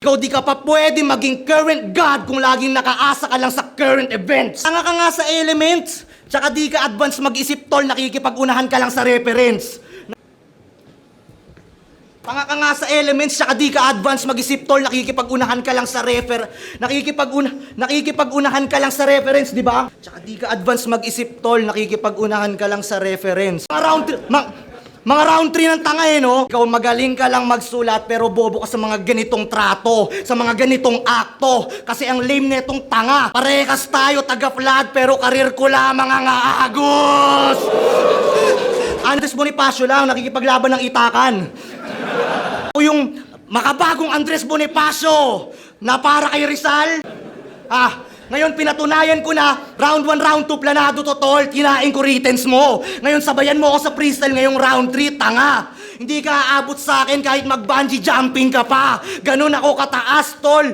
Ikaw di ka pa pwede maging current god kung laging nakaasa ka lang sa current events. Tanga ka nga sa elements, tsaka di ka advance mag-isip tol, nakikipag-unahan ka lang sa reference. Tanga ka nga sa elements, tsaka di ka advance mag-isip tol, nakikipag-unahan ka lang sa nakikipag-unahan ka lang sa reference, di ba? Tsaka di ka advance mag-isip tol, nakikipag-unahan ka lang sa reference. Mga round 3 ng tanga no? Ikaw magaling ka lang magsulat pero bobo ka sa mga ganitong trato, sa mga ganitong akto. Kasi ang lame netong tanga. Parehas tayo taga-flood pero karir ko lamang ang aagos. Andres Bonifacio lang, nakikipaglaban ng itakan. O yung makabagong Andres Bonifacio na para kay Rizal. Ngayon pinatunayan ko na round 1, round 2 planado to tol, kinain ko writtens mo. Ngayon sabayan mo ako sa freestyle ngayong round 3, tanga. Hindi ka aabot sa akin kahit mag-bungee jumping ka pa. Ganun ako kataas tol.